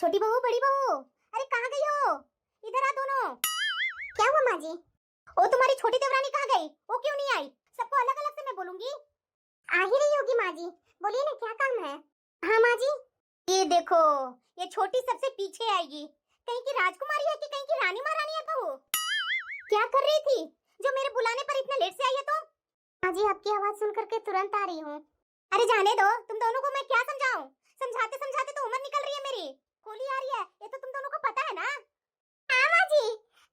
छोटी बहू बड़ी बहू, अरे कहाँ गई हो? इधर आ दोनों। क्या हुआ माँ जी? ओ तुम्हारी छोटी देवरानी कहाँ गई? वो क्यों नहीं आई? सबको अलग अलग से मैं बोलूंगी। आ ही रही होगी माँ जी, बोलिए ना क्या काम है? हाँ माँ जी। ये देखो, ये छोटी सबसे पीछे आएगी। कहीं की राजकुमारी है कि कहीं की रानी महारानी है बहू? क्या कर रही थी जो मेरे बुलाने पर इतना लेट से आई है तुम? माँ जी आपकी आवाज सुन करके तुरंत आ रही हूँ। अरे जाने दो, तुम दोनों को मैं क्या समझाऊं? समझाते समझाते तो उम्र निकल रही है मेरी। होली आ रही है, ये तो तुम दोनों को पता है ना? हाँ माँ जी,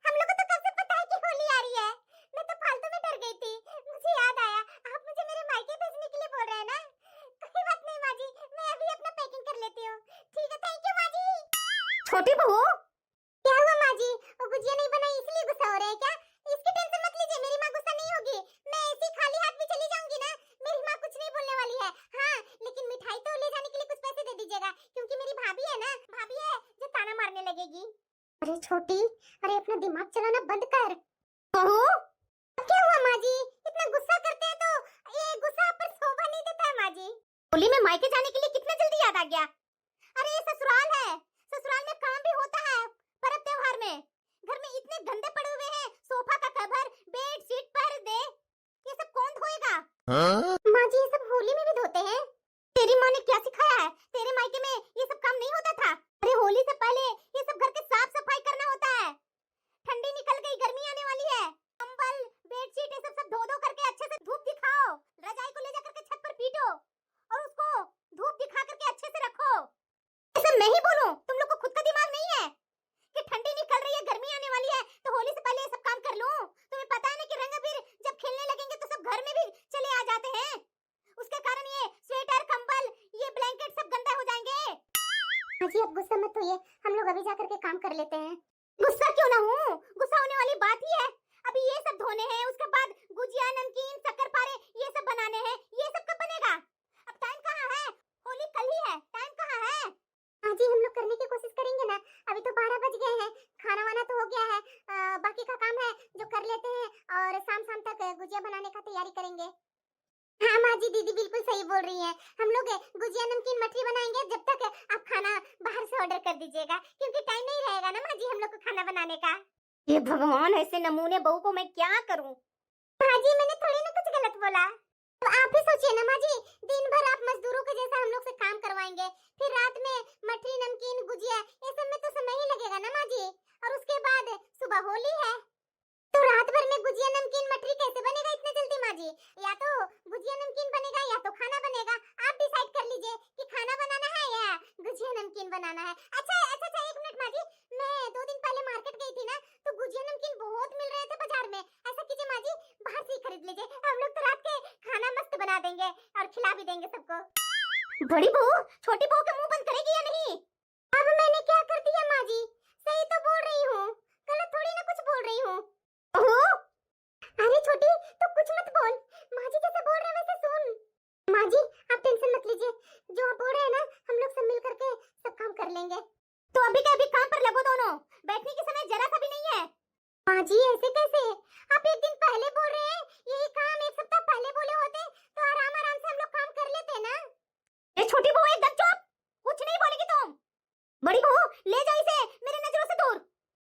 हम लोग को तो कब से पता है कि होली आ रही है। मैं तो फालतू में डर गई थी। मुझे याद आया, आप मुझे मेरे मायके भेजने के लिए बोल रहे हैं ना? कोई बात नहीं माँ जी, मैं अभी अपना पैकिंग कर लेती हूँ। ठीक है, थैंक यू माँ जी। छोटी बहू, क्या हुआ माँ जी? वो गुजिया नहीं बनाई इसलिए गुस्सा हो रहे हैं क्या? इसकी टेंशन मत लीजिए, मेरी माँ गुस्सा नहीं होगी। मैं ऐसी खाली हाथ भी चली जाऊंगी ना, मेरी माँ कुछ नहीं बोलने वाली है। हाँ, लेकिन मिठाई तो ले जाने के लिए कुछ पैसे दे दीजिएगा, क्योंकि मेरी भाभी है ना, भाभी है जो ताना मारने लगेगी। अरे छोटी, अरे अपना दिमाग चलाना बंद कर। बहू, क्या हुआ माँ जी? इतना गुस्सा करते हैं तो ये गुस्सा आप पर शोभा नहीं देता है माँ जी। होली में मायके जाने के लिए कितना जल्दी याद आ गया। अरे ये ससुराल है, ससुराल में काम भी होता है। पर्व त्योहार में घर में इतने गंदे पड़े हुए हैं, सोफा का कवर, बेड शीट, पर्दे, ये सब कौन धोएगा? हाँ? माँ जी ये सब होली में भी धोते हैं? तेरी माँ ने क्या सिखाया है? तेरे मायके में ये सब काम नहीं होता था? अरे होली से पहले ये सब घर के साफ सफाई करना होता है। ठंडी निकल गई, गर्मी आने वाली है। कंबल, बेडशीट ये सब धो धो करके अच्छे से धूप दिखाओ। रजाई को ले जा करके छत पर पीटो और उसको धूप दिखा करके अच्छे से रखो। ये सब मैं ही बोलूं? तुम लोग को खुद का दिमाग नहीं है कि ठंडी निकल रही है, गर्मी आने वाली है, तो होली से पहले ये सब काम कर लूं? तुम्हें पता है ना कि रंग अबीर जब खेलने लगेंगे तो सब घर में भी चले आ जाते हैं। उसके कारण ये स्वेटर, कंबल, ये ब्लैंकेट सब गंदा हो जाएंगे। जी अब गुस्सा मत होइए, हम लोग अभी जाकर के काम कर लेते हैं। गुस्सा क्यों ना हूँ, गुस्सा होने वाली बात ही है। अभी ये सब धोने हैं, उसके बाद गुजिया, नमकीन, शक्करपारे ये सब बनाने हैं। ये सब कब बनेगा? अब टाइम कहाँ है? होली कल ही है, टाइम कहाँ है? हाँ जी हम लोग करने की कोशिश करेंगे ना। अभी तो 12 बज गए हैं, खाना वाना तो हो गया है। बाकी का काम है जो कर लेते हैं और शाम शाम तक गुजिया बनाने का तैयारी करेंगे। हाँ माँ जी, दीदी बिल्कुल सही बोल रही है। हम लोग गुजिया, नमकीन, मठरी बनाएंगे जब तक आप खाना बाहर से ऑर्डर कर दीजिएगा, क्योंकि टाइम नहीं रहेगा ना माँ जी हम लोग को खाना बनाने का। ये भगवान, ऐसे नमूने बहू को मैं क्या करूं? माँ जी मैंने थोड़ी ना कुछ गलत बोला। तो आप ही सोचिए ना माँ जी, दिन भर आप मजदूरों के जैसा हम लोग से काम करवाएंगे, फिर रात में मठरी, नमकीन, गुजिया ये सब में तो समय ही लगेगा ना माँ जी। और उसके बाद सुबह होली है, तो रात भर में गुजिया, नमकीन, मठरी कैसे बनेगा इतने जल्दी माँ जी? या तो गुजिया नमकीन बनेगा या तो खाना बनेगा। आप डिसाइड कर लीजिए कि खाना बनाना है या गुजिया नमकीन बनाना है। अच्छा अच्छा, एक मिनट माँ जी, मैं 2 दिन पहले मार्केट गई थी ना, तो गुजिया नमकीन बहुत मिल रहे थे बाजार में। ऐसा कीजिए माँ जी, बाहर से ही खरीद लीजिए, हम लोग तो रात के खाना मस्त बना देंगे और खिला भी देंगे सबको। बड़ी बहू छोटी बहू का मुंह बंद करेगी या नहीं? अब मैंने क्या कर दिया माँ जी? सही तो बोल रही हूँ, गलत थोड़ी ना कुछ बोल रही हूँ। ओहो, अरे छोटी तो कुछ मत बोल, माँ जी जैसे बोल रहे हैं वैसे सुन। माँ जी आप टेंशन मत लीजिए, जो आप बोल रहे हैं ना हम लोग सब मिल करके सब काम कर लेंगे। तो अभी के अभी काम पर लगो दोनों, बैठने की समय जरा सा भी नहीं है। माँ जी ऐसे कैसे? आप एक दिन पहले बोल रहे हैं, यही काम एक सप्ताह पहले बोले होते तो आराम आराम से हम लोग काम कर लेते ना। ये छोटी बहू एकदम चुप, कुछ नहीं बोलेगी तुम। बड़ी बहू ले जाओ इसे मेरे नजरों से दूर।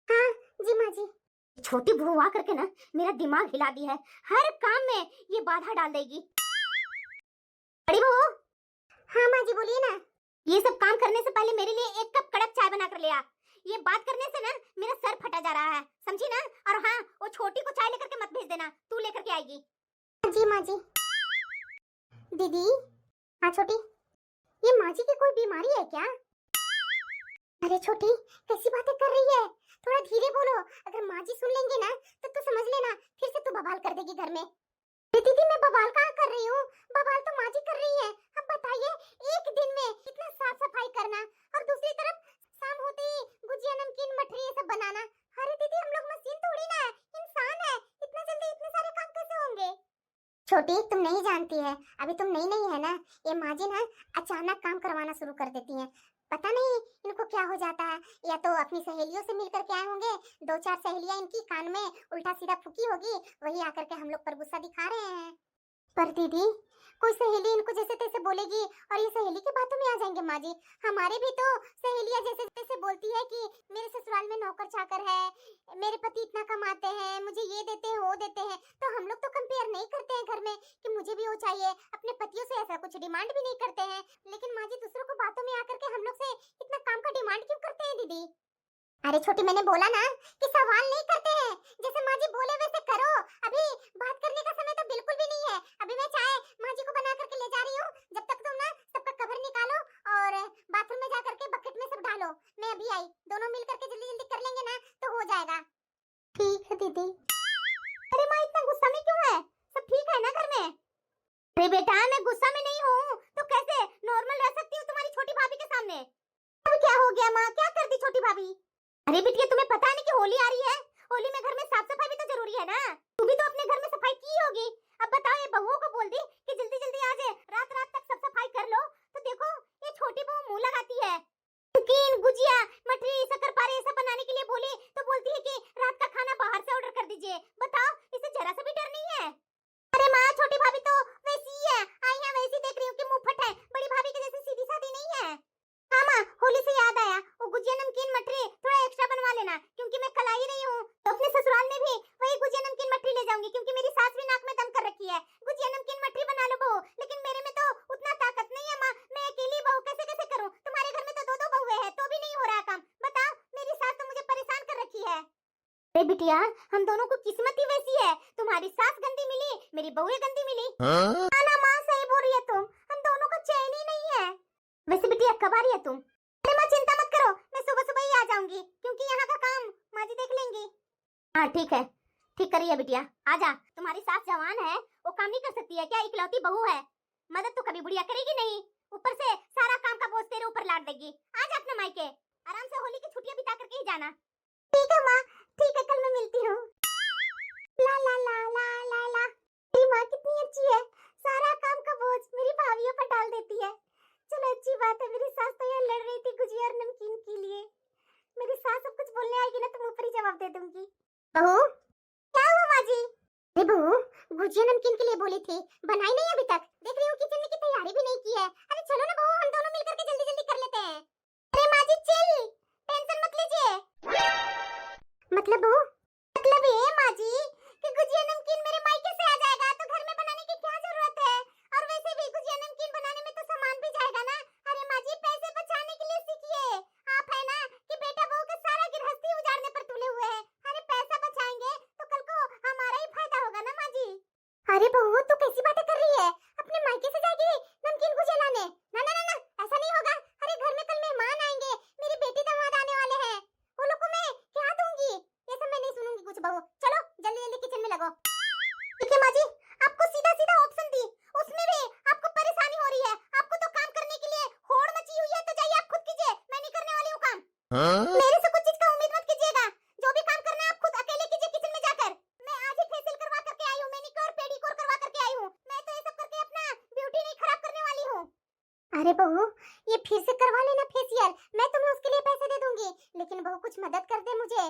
हाँ जी माँ जी। छोटी बहू आ करके ना मेरा दिमाग हिला दी है, हर काम में ये बाधा डाल देगी। बड़ी बहू। हाँ माँ जी बोलिए ना। ये सब काम करने से पहले मेरे लिए 1 कप कड़क चाय बना कर ले आ। ये बात करने से ना मेरा सर फटा जा रहा है, समझी ना? और हाँ, वो छोटी को चाय लेकर के मत भेज देना, तू लेकर के आएगी। जी माँ जी। दीदी, हाँ छोटी, ये माँ जी की कोई बीमारी है क्या? अरे छोटी कैसी बातें कर रही है, थोड़ा धीरे बोलो, अगर माँ जी सुन लेंगे ना तो तू समझ लेना फिर से तू बवाल कर देगी घर में। दीदी मैं बवाल कहाँ कर रही हूँ, बवाल तो माँ जी कर रही है। अब बताइए, एक दिन में इतना साफ सफाई करना और दूसरी तरफ शाम होते ही गुजिया, नमकीन, मठरी ये सब बनाना। अरे दीदी हम लोग मशीन थोड़ी ना है, इंसान है, इतना जल्दी इतने सारे काम कैसे होंगे? छोटी तुम नहीं जानती है, अभी तुम नई नई है ना, ये माँ जी ना अचानक काम करवाना शुरू कर देती हैं। पता नहीं इनको क्या हो जाता है, या तो अपनी सहेलियों से मिलकर के आए होंगे, 2-4 सहेलियां इनकी कान में उल्टा सीधा फूकी होगी, वही आकर के हम लोग पर गुस्सा दिखा रहे हैं। पर दीदी कोई सहेली इनको जैसे तैसे बोलेगी और ये सहेली की बातों में आ जाएंगे माँ जी। हमारे भी तो सहेलियां जैसे तैसे बोलती है कि मेरे ससुराल में नौकर चाकर है, मेरे पति इतना कमाते हैं, मुझे ये देते हैं वो देते हैं। तो हम लोग तो कंपेयर नहीं करते हैं घर में कि मुझे भी वो चाहिए, अपने पतियों से ऐसा कुछ डिमांड भी नहीं करते हैं। लेकिन माँ जी दूसरों को बातों में आकर के हम लोग से इतना काम का डिमांड क्यों करते हैं दीदी? अरे छोटी मैंने बोला ना कि सवाल नहीं करते हैं, जैसे माँ जी बोले वैसे करो। अभी बात करने का समय तो बिल्कुल भी नहीं है। अभी मैं चाय माँ जी को बना करके ले जा रही हूँ, जब तक तुम ना सबका कवर निकालो और बाथरूम में जा करके बकेट में सब डालो। मैं अभी आई, दोनों मिल करके जल्दी जल्दी कर लेंगे ना तो हो जाएगा। ठीक है दीदी। अरे माँ इतना गुस्सा में क्यों है? सब ठीक है ना घर में? अरे बेटा मैं गुस्सा में नहीं हूँ तो कैसे नॉर्मल रह सकती हूँ तुम्हारी छोटी भाभी के सामने? अब क्या हो गया माँ, क्या कर दी छोटी भाभी? अरे बिटिया तुम्हें पता है ना कि होली आ रही है, होली में घर में साफ सफाई भी तो जरूरी है ना। तू भी तो अपने घर में सफाई की होगी। अब बताओ ये बहुओं को बोल दी कि जल्दी जल्दी आ जाए, रात रात तक सब सफाई कर लो। तो देखो ये छोटी बहू मुंह लगाती है, नमकीन गुजिया मठरी शक्करपारे ये सब बनाने के लिए बोली तो बोलती है कि रात का खाना बाहर से ऑर्डर कर दीजिए। बताओ इसे जरा सा भी डर नहीं है? अरे माँ छोटी भाभी तो वैसी ही है, आई है वैसी देख रही हूँ कि मुंह फट है, बड़ी भाभी के जैसे सीधी सादी नहीं है। हाँ माँ होली से याद आया, वो गुजिया नमकीन मठरी थोड़ा एक्स्ट्रा बनवा लेना, क्योंकि मैं कल आ ही रही हूँ तो अपने ससुराल में भी वही गुजिया नमकीन मठरी ले जाऊंगी, क्योंकि मेरी सास भी नाक में दम कर रखी है। गुजिया नमकीन मठरी बना लो बहू, लेकिन मेरे में तो उतना ताकत नहीं है माँ, मैं अकेली बहू कैसे कैसे करूँ? तुम्हारे घर में तो दो दो बहुएं हैं तो भी नहीं हो रहा काम। बताओ मेरी सास तो मुझे परेशान कर रखी है। अरे बिटिया हम दोनों को किस्मत ही वैसी है, तुम्हारी सास गंदी मिली, मेरी बहुएं गंदी मिली। हाँ ना माँ सही बोल रही है तुम, हम दोनों को चैन ही नहीं है। वैसे बिटिया कब आ रही है तुम? अरे माँ चिंता मत करो, मैं सुबह सुबह ही आ जाऊंगी, क्योंकि यहाँ का काम माँ जी देख लेंगी। हाँ ठीक है, ठीक करिए बिटिया, आजा। तुम्हारी सास जवान है, वो काम नहीं कर सकती है क्या? इकलौती बहू है, मदद तो कभी बुढ़िया करेगी नहीं, ऊपर से सारा काम का बोझ तेरे ऊपर लाद देगी। आजा अपने मायके, आराम से होली की छुट्टियां बिता करके ही जाना। ठीक है माँ, ठीक है कल मैं मिलती हूँ। ला ला ला ला ला ला, मेरी माँ कितनी अच्छी है, सारा काम का बोझ मेरी भाभियों पर डाल देती है। चलो अच्छी बात है, मेरी सास तो यहाँ लड़ रही थी गुजिया और नमकीन के लिए, मेरी सास अब कुछ बोलने आएगी ना तो मुंह पर ही जवाब दे दूंगी। बहू क्या हुआ माँ जी? अरे बहू गुजिया नमकीन के लिए बोली थी, बनाई नहीं अभी तक, देख रही हूँ किचन में की तैयारी भी नहीं की है। अरे चलो ना बहू हम दोनों मिलकर के जल्दी जल्दी कर लेते हैं। अरे माँ जी चिल, टेंशन मत लीजिए। मतलब बहू मतलब ये माँ जी कि गुजिया नमकीन मेरे मायके से आ जाएगा तो घर में बनाने की क्या जरूरत है? और वैसे भी गुजिया नमकीन बनाने में तो सामान भी जाएगा ना। अरे माँ जी पैसे बचाने के लिए सीखिए, आप है ना कि बेटा बहू के सारा गृहस्थी उजाड़ने पर तुले हुए हैं। अरे पैसा बचाएंगे तो कल को हमारा ही फायदा होगा ना माँ जी। अरे बहू तू कैसी बातें कर रही है? अपने मायके से जाएगी नमकीन गुजिया लाने? ना ना ना ना ऐसा नहीं होगा। अरे घर में कल मेहमान आएंगे, मेरी बेटी दामाद आने वाले हैं, वो लोग को मैं क्या दूंगी? ये सब मैं नहीं सुनूंगी कुछ बहू, चलो जल्दी जल्दी किचन में लगो। ठीक है माँ जी, आपको सीधा सीधा ऑप्शन दी, उसमें भी आपको परेशानी हो रही है। आपको तो काम करने के लिए होड़ मची हुई है, तो जाइए आप खुद कीजिए, मैं नहीं करने वाली हूँ काम। मेरे से कुछ चीज का उम्मीद मत कीजिएगा, जो भी काम करना है आप खुद अकेले कीजिए किचन में जाकर। मैं आज ही फेशियल करवा करके आई हूँ, मैनिक्योर पेडिक्योर करवा करके आई हूँ, मैं तो ये सब करके अपना ब्यूटी नहीं खराब करने वाली हूँ। अरे बहू ये फिर से करवा लेना फेशियल, मैं तुम्हें उसके लिए पैसे दे दूंगी, लेकिन बहू कुछ मदद कर दे मुझे।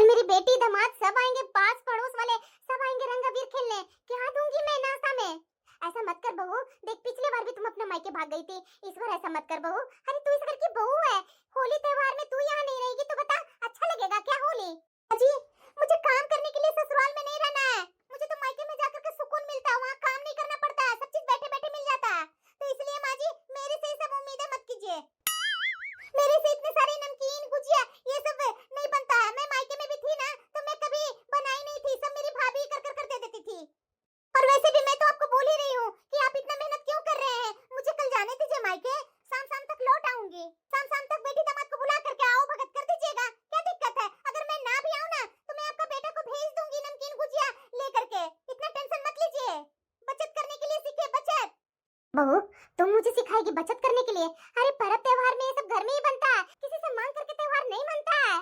मेरी बेटी दामाद सब आएंगे, पास पड़ोस वाले सब आएंगे रंग अबीर खेलने, क्या दूंगी मैं नाश्ता में? ऐसा मत कर बहू, देख पिछले बार भी तुम अपने मायके भाग गई थी, इस बार ऐसा मत कर बहू। अरे तू इस घर की बहू है, होली त्योहार में तू यहाँ नहीं रहेगी तो बता अच्छा लगेगा क्या होली? अजी मुझे काम करने के लिए ससुराल में नहीं रहना है, मुझे तो मायके में जाकर के सुकून मिलता है, वहाँ काम नहीं करना पड़ता है, सब चीज बैठे बैठे मिल जाता है। तो इसलिए माँ जी मेरे से सब उम्मीदें मत कीजिए, मेरे से इतने सारे नमकीन गुजिया ये सब नहीं बनता है। मैं मायके में भी थी ना तो मैं कभी बनाई नहीं थी, सब मेरी भाभी कर दे देती थी। और वैसे भी मैं तो आपको बोल ही रही हूँ कि आप इतना मेहनत क्यों कर रहे हैं? मुझे कल जाने दीजिए मायके, शाम शाम तक लौट आऊंगी, शाम शाम तक बेटी दामाद को बुला करके आओ भगत कर दीजिएगा, क्या दिक्कत है? अगर मैं ना भी आऊँ ना तो मैं आपका बेटा को भेज दूंगी नमकीन गुजिया लेकर के, इतना टेंशन मत लीजिए। बचत करने के लिए सीखिए, बचत। बहू तुम मुझे सिखाएगी बचत करने के लिए? अरे पर्व त्योहार में ये सब घर में ही बनता है, किसी से मांग करके त्योहार नहीं बनता है।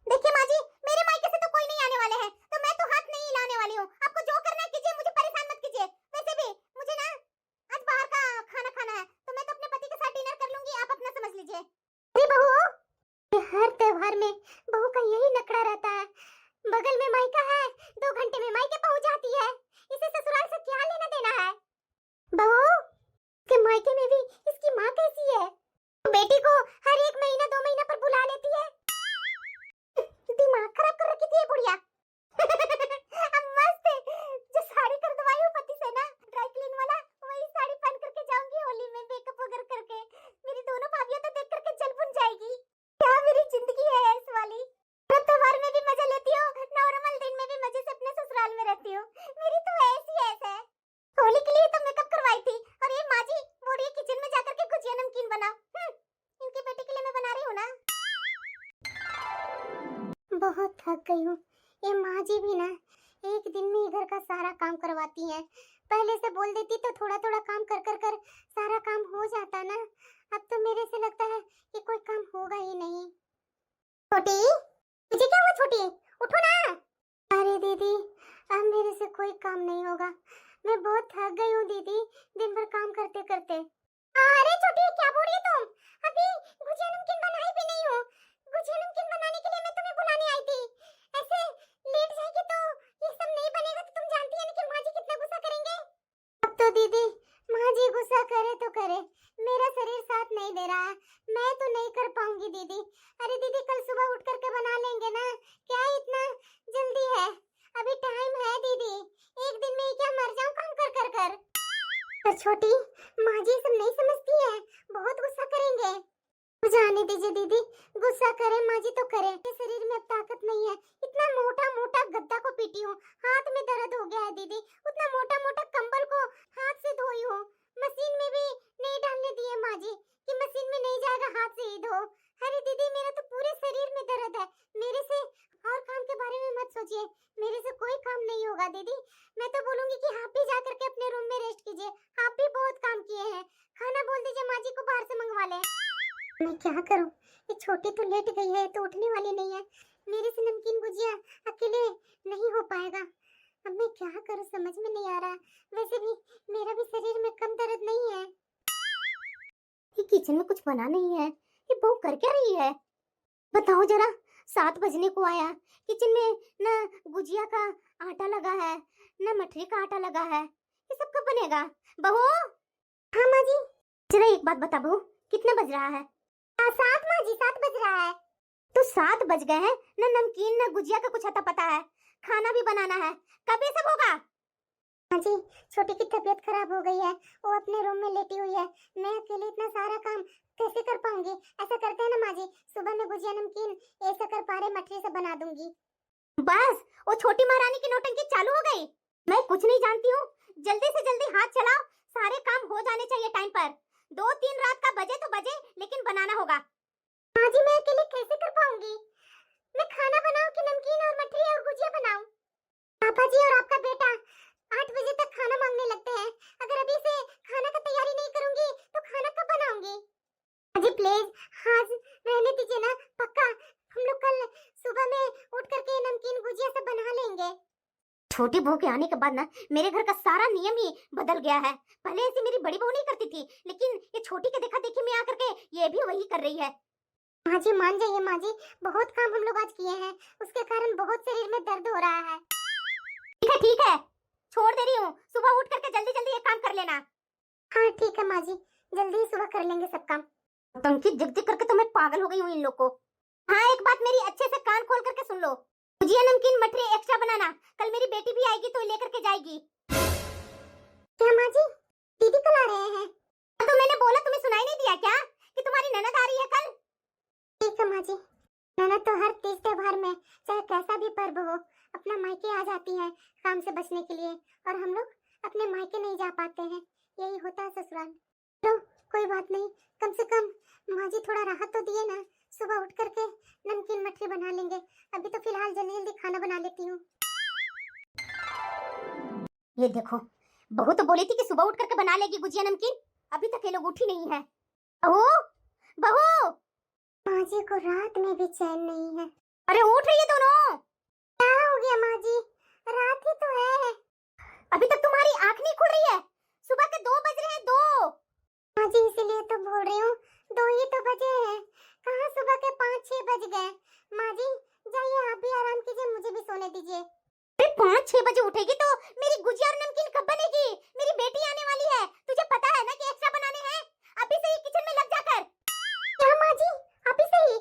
देखिए माँ जी मेरे मायके से तो कोई नहीं आने वाले हैं, तो मैं तो हाथ नहीं हिलाने वाली हूँ, आपको जो करना है कीजिए, मुझे परेशान मत कीजिए। वैसे भी मुझे ना आज बाहर का खाना खाना है, तो मैं तो अपने पति के साथ डिनर कर लूंगी, आप अपना समझ लीजिए। अरे बहू हर त्योहार में बहू का यही नखरा रहता है, बगल में मायका है, 2 घंटे में मायके पहुंच जाती है। इसे ससुराल से क्या लेना देना है? बहू के मायके में भी इसकी माँ कैसी है? बेटी को हर 1 महीना 2 महीना पर बुला लेती है। दिमाग खराब कर रखी थी ये बुढ़िया। अब मस्त है, जो साड़ी खरीदवाई हो पति से ना, ड्राई क्लीन वाला, वही साड़ी पहन करके जाऊंगी होली में, मेकअप वगैरह करके। मेरी दोनों भाभियां तो देख करके जल भुन जाएगी। क्या मेरी जिंदगी है इस वाली। त्योहार में भी मजा लेती हो, नॉर्मल दिन में भी मजे से अपने ससुराल में रहती हो। मेरी तो ऐसी है। होली के लिए तो मेकअप करवाई थी, और ये माँ जी बोल रही है किचन में जाकर के गुजिया नमकीन बना। इनकी बेटी के लिए मैं बना रही हूँ ना। बहुत थक गई हूँ। ये माँ जी भी ना एक दिन में ही घर का सारा काम करवाती है। पहले से बोल देती तो थोड़ा थोड़ा काम कर कर कर सारा काम हो जाता ना। अब तो मेरे से लगता है कि कोई काम होगा ही नहीं। छोटी, तुझे क्या हुआ छोटी? उठो ना। अरे दीदी, अब मेरे से कोई काम नहीं होगा। मैं बहुत थक गई हूँ दीदी, दिन भर काम करते करते। अरे छोटी, क्या बोल रही तुम? अभी गुजिया नमकीन बनाई भी नहीं हो। गुजिया नमकीन बनाने के लिए मैं तुम्हें बुलाने आई थी। ऐसे लेट जाएगी तो ये सब नहीं बनेगा, तो तुम जानती है ना कि माँ जी कितना गुस्सा करेंगे। अब तो दीदी माँ जी गुस्सा करे तो करे, मेरा शरीर साथ नहीं दे रहा है। मैं तो नहीं कर पाऊंगी दीदी। अरे दीदी कल सुबह उठ करके बना लेंगे ना, क्या इतना जल्दी है? अभी टाइम है दीदी, एक दिन में ही क्या मर जाऊं काम कर कर कर। पर छोटी, माँ जी सब नहीं समझती है, बहुत गुस्सा करेंगे। जाने दीजिए दीदी, गुस्सा करे माँ जी तो करे। शरीर में अब ताकत नहीं है। इतना मोटा मोटा गद्दा को पीटी हूँ, हाथ में दर्द हो गया है दीदी। उतना मोटा मोटा कंबल को हाथ से धोई हूँ। मशीन में भी नहीं डालने दिए माँ जी कि मशीन में नहीं जाएगा, हाथ से ही धो। अरे दीदी मेरा तो पूरे शरीर में दर्द है। मेरे से और काम के बारे में मत सोचिए, मेरे से कोई काम नहीं होगा दीदी। मैं तो बोलूंगी कि आप भी जा करके अपने रूम में रेस्ट कीजिए। आप भी बहुत काम किए हैं। खाना बोल दीजिए माँ जी को बाहर से मंगवा ले। मैं क्या करूं, ये छोटी तो लेट गई है, तो उठने वाली नहीं है। मेरे से नमकीन गुजिया अकेले नहीं हो पाएगा। अब मैं क्या करूं समझ में नहीं आ रहा। वैसे भी मेरा भी शरीर में कम दर्द नहीं है। ये किचन में कुछ बना नहीं है, ये बहू कर क्या रही है? बताओ जरा, 7 बजने को आया, किचन में ना गुजिया का आटा लगा है, ना मठरी का आटा लगा है। ये सब कब बनेगा? बहू। हाँ माँ जी। जरा एक बात बता बहू, कितना बज रहा है? 7 माँ जी, 7 बज रहा है। तो 7 बज गए हैं, ना नमकीन ना गुजिया का कुछ अता पता है। खाना भी बनाना है, कब ये सब होगा? माँ जी, छोटी की तबीयत खराब हो गई है, वो अपने रूम में लेटी हुई है। मैं अकेले इतना सारा काम कैसे कर पाऊंगी? ऐसा करते हैं ना माँ जी, सुबह में गुजिया नमकीन ये शक्कर-पारे मठरी से बना दूंगी। बस वो छोटी महारानी की नौटंकी चालू हो गई। मैं कुछ नहीं जानती हूँ, जल्दी से जल्दी हाथ चलाओ, सारे काम हो जाने चाहिए टाइम पर। 2-3 रात का बजे तो बजे, लेकिन बनाना होगा। माँ जी मैं अकेले कैसे कर पाऊंगी? मैं खाना बनाऊं कि नमकीन और मठरी और गुजिया बनाऊं? पापा जी और आपका बेटा 8 बजे तक खाना मांगने लगते हैं। अगर अभी से खाना का तैयारी नहीं करूंगी तो खाना कब बनाऊंगी? माँ जी प्लीज आज रहने दीजिए ना, पक्का हम लोग कल सुबह में उठ करके नमकीन गुजिया सब बना लेंगे। छोटी बहू के आने के बाद ना मेरे घर का सारा नियम ही बदल गया है। पहले ऐसे मेरी बड़ी बहू नहीं करती थी, लेकिन ये छोटी के देखा देखी में आकर के ये भी वही कर रही है। माँ जी मान जाइए माँ जी, बहुत काम हम लोग आज किए हैं, उसके कारण बहुत शरीर में दर्द हो रहा है। ठीक है, छोड़ दे रही हूँ, सुबह उठ करके जल्दी जल्दी ये काम कर लेना। हाँ ठीक है माँ जी, जल्दी सुबह कर लेंगे सब काम। टंकी दिख दिख करके तो मैं पागल हो गई हूँ इन लोग को। हाँ एक बात मेरी अच्छे से कान खोल करके सुन लो, गुजिया नमकीन मठरी एक्स्ट्रा बनाना, कल मेरी बेटी भी आएगी तो लेकर के जाएगी। क्या माँ जी, दीदी कल आ रहे हैं? तो मैंने बोला तुम्हें सुनाई नहीं दिया क्या कि तुम्हारी ननद आ रही है कल? ठीक है माँ जी, ननद तो हर तीज त्योहार में चाहे कैसा भी पर्व हो अपना मायके आ जाती है काम से बचने के लिए, और हम लोग अपने मायके नहीं जा पाते हैं, यही होता है ससुराल। तो कोई बात नहीं, कम से कम माँ जी थोड़ा राहत तो दिए ना, सुबह उठ करके नमकीन मठरी बना लेंगे। अभी तो फिलहाल जल्दी जल्दी खाना बना लेती हूँ। ये देखो, बहू तो बोली थी कि सुबह उठ करके बना लेगी गुजिया नमकीन, अभी तक ये लोग उठी नहीं है। बहू बहू, माँ जी को रात में भी चैन नहीं है। अरे उठ रही है दोनों। क्या हो गया माँ जी, रात ही तो है। अभी तक तुम्हारी आँख नहीं खुल रही है, सुबह के 2 बज रहे हैं। 2 माँ जी इसीलिए तो बोल रही हूँ, 2 ही तो बजे हैं, कहाँ सुबह के 5-6 बज गए। माँ जी जाइए, आप भी आराम कीजिए, मुझे भी सोने दीजिए। अरे 5-6 बजे उठेगी तो मेरी गुजिया और नमकीन कब बनेगी? मेरी बेटी आने वाली है, तुझे पता है ना कि एक्स्ट्रा बनाने हैं। अभी से ही किचन में लग जाकर। क्या माँ जी, अभी से ही?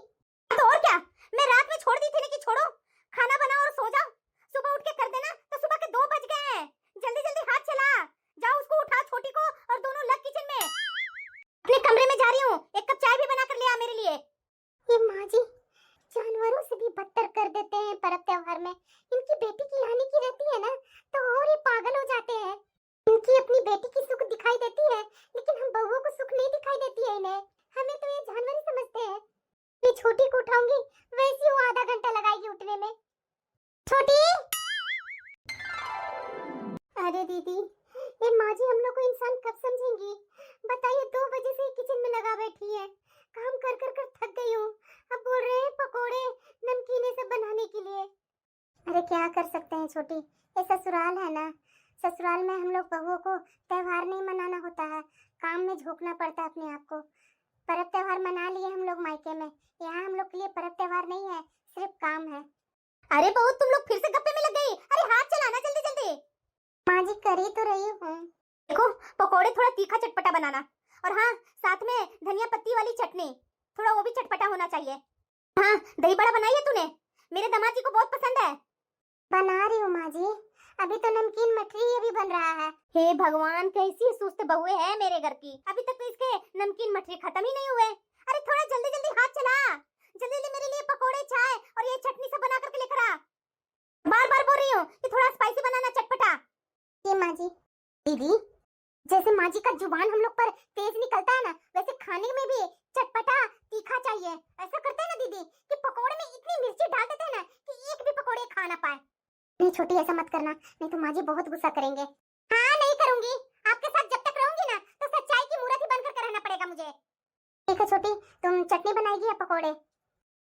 तो और क्या, मैं रात में छोड़ दी थी ना कि छोड़ो, खाना बनाओ और सो जाओ। सुबह उठ के कर देना, तो सुबह के 2 बज गए हैं। जल्दी जल्दी हाथ चला, जाओ उसको उठा, छोटी को, और दोनों लग किचन में। अपने कमरे में जा रही हूँ, एक कप चाय भी बना कर ले आ मेरे लिए। ये माँ जी जानवरों से भी बदतर कर देते हैं पर्व त्योहार में। इनकी बेटी की आने की रहती है ना, तो और ही पागल हो जाते हैं। इनकी अपनी बेटी की सुख दिखाई देती है, लेकिन हम बहुओं को सुख नहीं दिखाई देती है इन्हें। हमें तो ये जानवर ही समझते हैं। ये छोटी को उठाऊंगी, वैसे वो आधा घंटा लगाएगी उठने में। छोटी! अरे दीदी, ये माँ जी हम लोग को इंसान कब समझेंगी? बताइए, 2 बजे से किचन में लगा बैठी है, काम कर कर कर थक गई हूँ। अब बोल रहे हैं पकोड़े नमकीने सब बनाने के लिए। अरे क्या कर सकते हैं छोटी, ये ससुराल है ना। ससुराल में हम लोग बहुओं को त्योहार नहीं मनाना होता है, काम में झोंकना पड़ता है अपने आप को। पर्व त्योहार मना लिए हम लोग मायके में, यहाँ हम लोग के लिए पर्व त्योहार नहीं है, सिर्फ काम है। अरे बहू, तुम लोग फिर से गप्पे में लग गई। अरे हाथ चलाना जल्दी जल्दी। माँ जी कर ही तो रही हूँ। देखो, पकोड़े थोड़ा तीखा चटपटा बनाना, और हाँ, साथ में धनिया पत्ती वाली चटनी, थोड़ा वो भी चटपटा होना चाहिए। हाँ, दही बड़ा बनाई है तूने? मेरे दामाद जी को बहुत पसंद है। बना रही हूँ माँ जी, अभी तो नमकीन मठरी अभी बन रहा है। हे भगवान, कैसी सुस्त बहुए है मेरे घर की, अभी तक तो इसके नमकीन मठरी खत्म ही नहीं हुए। अरे थोड़ा जल्दी जल्दी हाथ चला, जल्दी जल्दी मेरे लिए पकोड़े, चाय और ये चटनी सब बना करके लेकर आ। बार बार बोल रही हूँ कि थोड़ा स्पाइसी बनाना, चटपटा। ये माँ जी। दीदी, जैसे माँ जी का जुबान हम लोग पर तेज निकलता है ना, वैसे खाने में भी चटपटा तीखा चाहिए। ऐसा करते हैं ना दीदी कि पकोड़े में इतनी मिर्ची डाल देते हैं ना कि एक भी पकोड़े खा ना पाए। नहीं छोटी, ऐसा मत करना, नहीं तो माँ जी बहुत गुस्सा करेंगे। हाँ नहीं करूंगी, आपके साथ जब तक रहूंगी ना तो सच्चाई की मूर्ति बनकर के रहना पड़ेगा मुझे। ठीक है छोटी, तुम चटनी बनाएगी या पकोड़े?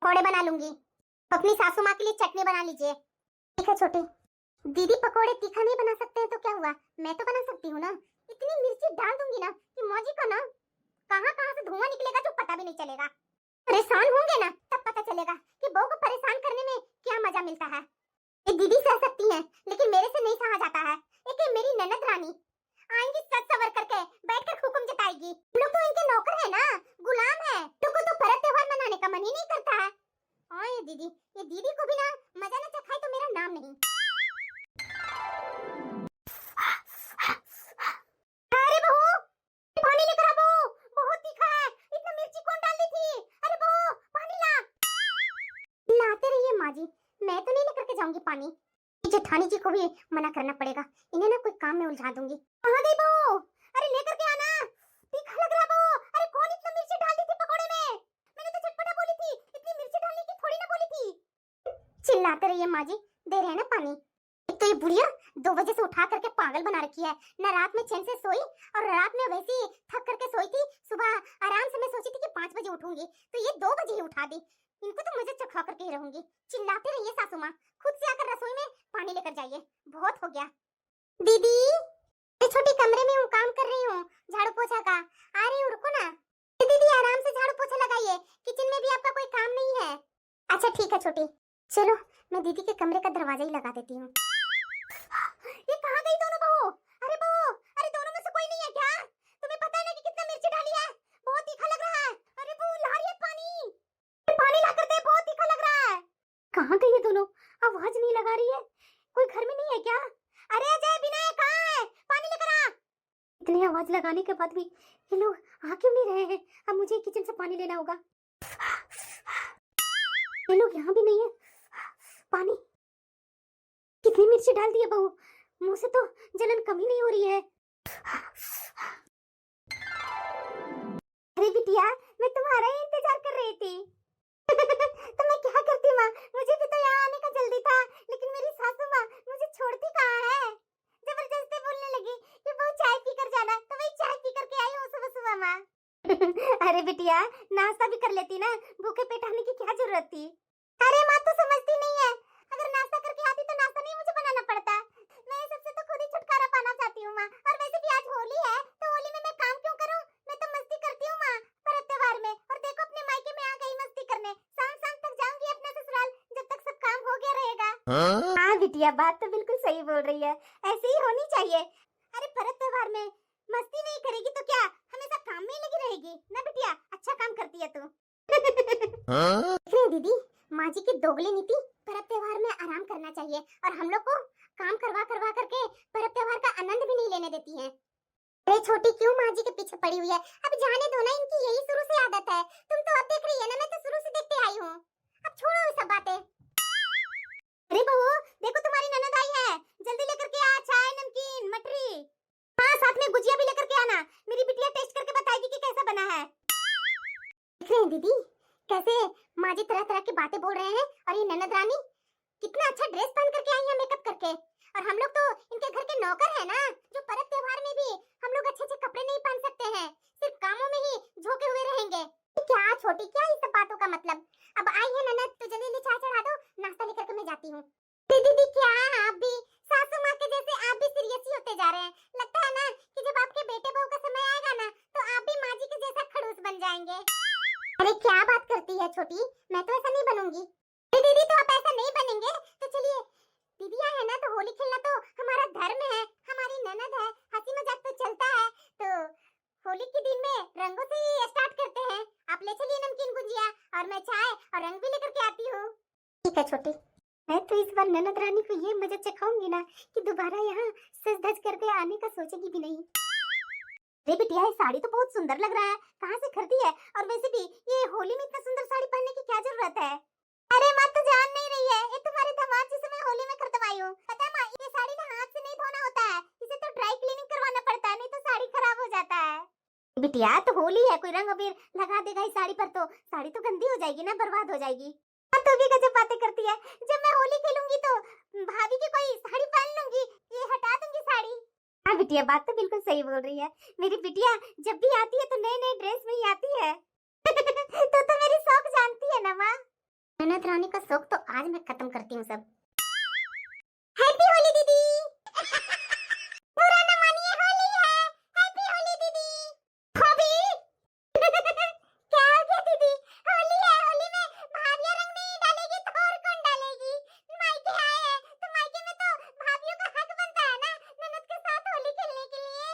पकोड़े बना लूंगी। अपनी सासू माँ के लिए चटनी बना लीजिए। ठीक है छोटी। दीदी पकोड़े तीखा नहीं बना सकते हैं तो क्या हुआ, मैं तो बना सकती हूँ ना। इतनी मिर्ची डाल दूंगी ना कि मौजी को ना कहाँ कहाँ से धुआं निकलेगा जो पता भी नहीं चलेगा। परेशान होंगे ना तब पता चलेगा कि बहू को परेशान करने में क्या मजा मिलता है। ये दीदी सह सकती हैं, लेकिन मेरे से नहीं सहा जाता है। एक ये मेरी ननद रानी आएंगी सच सवर करके, बैठकर हुक्म जताएगी। हम लोग तो इनके नौकर है ना, गुलाम है। तुमको तो पर्व त्योहार मनाने का मन ही नहीं करता है। हाँ ये दीदी को भी ना मजा न चखाए तो मेरा नाम नहीं। अरे बहू, पानी लेकर आ बहू, बहुत तीखा है, इतना मिर्ची कौन डाल दी थी? अरे बहू, पानी ला। लाते रहिए माँ जी, मैं तो नहीं लेकर के जाऊंगी पानी। जेठानी जी को भी मना करना पड़ेगा, इन्हें ना कोई काम में उलझा दूंगी। कहाँ गई बहू? अरे लेकर के आना, तीखा लग रहा बहू। अरे कौन इतना मिर्ची डाल दी थी पकोड़े में? मैंने तो चटपटा बोली थी, इतनी मिर्ची डालने की थोड़ी ना बोली थी। चिल्लाते रहिए माँ जी, दे रहे हैं ना पानी। एक तो ये बुढ़िया 2 बजे से उठा करके पागल बना रखी है, ना रात में चैन से सोई, और रात में वैसे ही थक करके सोई थी। सुबह आराम से मैं सोची थी कि 5 बजे उठूंगी, तो ये 2 बजे ही उठा दी। इनको तो मजे चखा करके ही रहूंगी। चिल्लाते रहिए सासू माँ, खुद से आकर रसोई में पानी लेकर जाइए, बहुत हो गया। दीदी, मैं छोटी कमरे में हूँ, काम कर रही हूँ झाड़ू पोछा का, आ रही हूँ, रुको ना। दीदी आराम से झाड़ू पोछा लगाइए, किचन में भी आपका कोई काम नहीं है। अच्छा ठीक है छोटी, चलो मैं दीदी के कमरे का दरवाजा ही लगा देती हूँ। ये कहाँ गई दोनों बहू? अरे बहू, अरे दोनों में से कोई नहीं है क्या? तुम्हें पता है ना कि कितना मिर्ची डाली है, बहुत तीखा लग रहा है। अरे बहू ला रही है पानी, पानी ला कर दे, बहुत तीखा लग रहा है। कहाँ गई ये दोनों? आवाज नहीं लगा रही है, कोई घर में नहीं है क्या? अरे अजय, विनय कहाँ है? पानी लेकर आ। इतनी आवाज लगाने के बाद भी ये लोग आ क्यों नहीं रहे हैं? अब मुझे किचन से पानी लेना होगा। ये लोग यहाँ भी नहीं है। पानी, कितनी मिर्ची डाल दी है बहू, मुंह से तो जलन कम ही नहीं हो रही है। अरे बिटिया, मैं तुम्हारा ही इंतजार कर रही थी। तो मैं क्या करती माँ, मुझे भी तो यहाँ आने का जल्दी था, लेकिन मेरी सासू माँ मुझे छोड़ती कहाँ है। जबरदस्ती बोलने लगी कि वो चाय पी कर जाना, तो मैं चाय पी करके आई हूँ सुबह सुबह माँ। अरे बिटिया, नाश्ता भी कर लेती ना, भूखे पेट आने की क्या जरूरत थी? अरे माँ तो समझती नहीं है, अगर नाश्ता करके आती तो नाश्ता नहीं मुझे बनाना पड़ता। मैं सबसे तो खुद ही छुटकारा पाना चाहती हूँ माँ, और वैसे भी आज होली है, तो होली में मैं काम क्यों करूँ? मैं तो मस्ती करती हूँ माँ पर्व त्योहार में, और देखो अपने मायके में आ गई मस्ती करने। शाम शाम तक जाऊंगी अपना ससुराल, जब तक सब हाँ बिटिया, बात तो बिल्कुल सही बोल रही है, ऐसे ही होनी चाहिए। अरे पर्व त्योहार में मस्ती नहीं करेगी तो क्या हमेशा काम में ही लगी रहेगी ना बिटिया? अच्छा काम करती है तू। देख दीदी, माँ जी की दोगली नीति, पर्व त्योहार में आराम करना चाहिए और हम लोग को काम करवा करवा करके पर्व त्योहार का आनंद भी नहीं लेने देती है। अरे छोटी, क्यों माँ जी के पीछे पड़ी हुई है? अब जाने दो ना, इनकी यही शुरू से आदत है। तुम तो अब देख रही है ना, मैं तो शुरू से देखते आई हूँ। अब छोड़ो ये सब बातें। अरे बहू, देखो तुम्हारी ननद आई है, जल्दी लेकर के आ चाय, नमकीन, मटरी। हाँ, साथ में गुजिया भी लेकर के आना, मेरी बिटिया टेस्ट करके बताएगी कि कैसा बना है। देख रहे हैं दीदी, कैसे माँ जी तरह तरह की बातें बोल रहे हैं, और ये ननद रानी कितना अच्छा ड्रेस पहन करके आई है, मेकअप करके। और हम लोग तो इनके घर के नौकर है ना, जो पर्व त्योहार में भी हम लोग अच्छे अच्छे कपड़े नहीं पहन सकते हैं, सिर्फ कामों में ही झोंके हुए रहेंगे। क्या छोटी, क्या इस सब बातों का मतलब? अब आई है ननद तो जल्दी जल्दी चाय चढ़ा दो, नाश्ता लेकर के मैं जाती हूँ। दीदी क्या आप भी सासू माँ के जैसे आप भी सीरियस ही होते जा रहे हैं? लगता है ना कि जब आपके बेटे बहू का समय आएगा ना, तो आप भी माँ जी के जैसा खड़ूस बन जाएंगे। अरे क्या बात करती है छोटी, मैं तो ऐसा नहीं बनूंगी। दीदी तो आप ऐसा नहीं बनेंगे तो चलिए, दीदियाँ है ना तो होली खेलना तो हमारा धर्म है, हमारी ननद है, हंसी मजाक तो चलता है, तो होली के दिन में रंगों से ही स्टार्ट करते हैं। आप ले चलिए नमकीन गुजिया, और मैं चाय और रंग भी लेकर के आती हूँ। ठीक है छोटी, मैं तो इस बार ननद रानी को ये मजा चखाऊंगी ना कि दोबारा यहाँ सज धज करके आने का सोचेगी भी नहीं। अरे बिटिया, ये साड़ी तो बहुत सुंदर लग रहा है, कहाँ से खरीदी है? और वैसे भी ये होली में इतना सुंदर साड़ी पहनने की क्या जरूरत है? अरे माँ तो जान नहीं रही है, ये तुम्हारे दामाद जिसे मैं होली में खरीदवाई हूँ। पता है माँ, ये साड़ी ना हाथ से नहीं धोना होता है, इसे तो ड्राई क्लीनिंग करवाना पड़ता है, नहीं तो साड़ी खराब हो जाता है। बिटिया तो होली है, कोई रंग अबीर लगा देगा इस साड़ी पर तो साड़ी तो गंदी हो जाएगी ना, बर्बाद हो जाएगी। तो भी गजब बातें करती है, जब मैं होली खेलूंगी तो भाभी की कोई साड़ी पहन लूंगी, ये हटा दूंगी साड़ी। हाँ बिटिया, बात तो बिल्कुल सही बोल रही है, मेरी बिटिया जब भी आती है तो नए नए ड्रेस में ही आती है। तो मेरी शौक जानती है ना माँ। ननद रानी का शौक तो आज मैं खत्म करती हूँ सब। हैप्पी होली दीदी। बुरा न मानिए, होली है। हैप्पी होली दीदी। भाभी। क्या हो गया दीदी? होली है, होली में भाभियां रंग नहीं डालेगी तो और कौन डालेगी? मायके आए हैं तो मायके में तो भाभियों का हक बनता है ना ननद के साथ होली खेलने के लिए।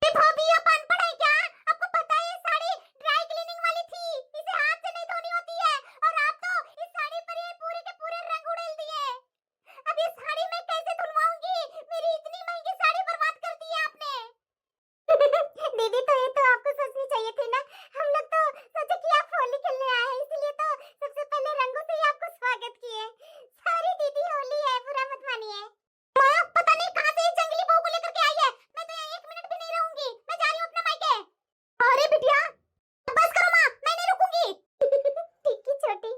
ये भाभी आप अनपढ़ है क्या? आपको पता है ये साड़ी ड्राई क्लीनिंग वाली थी, इसे हाथ से नहीं धोनी होती है, और आप तो इस साड़ी पर ये पूरे के पूरे रंग उड़ेल दिए। अब ये साड़ी मैं कैसे धुलवाऊंगी? मेरी इतनी महंगी साड़ी बर्बाद कर दी है आपने। दीदी तो ये तो आपको सोचनी चाहिए थी ना, हम लोग तो सोचे कि आप होली खेलने आए हैं, इसलिए तो सबसे पहले रंगों से ही आपको स्वागत किए। सॉरी दीदी, होली है, बुरा मत मानिए। माँ, पता नहीं कहाँ से इस जंगली बहू को लेकर के आई है, मैं तो यहाँ 1 मिनट भी नहीं रहूंगी, मैं जा रही हूँ अपने मायके। अरे बिटिया बस करो माँ, मैं नहीं रुकूंगी। ठीक है छोटी।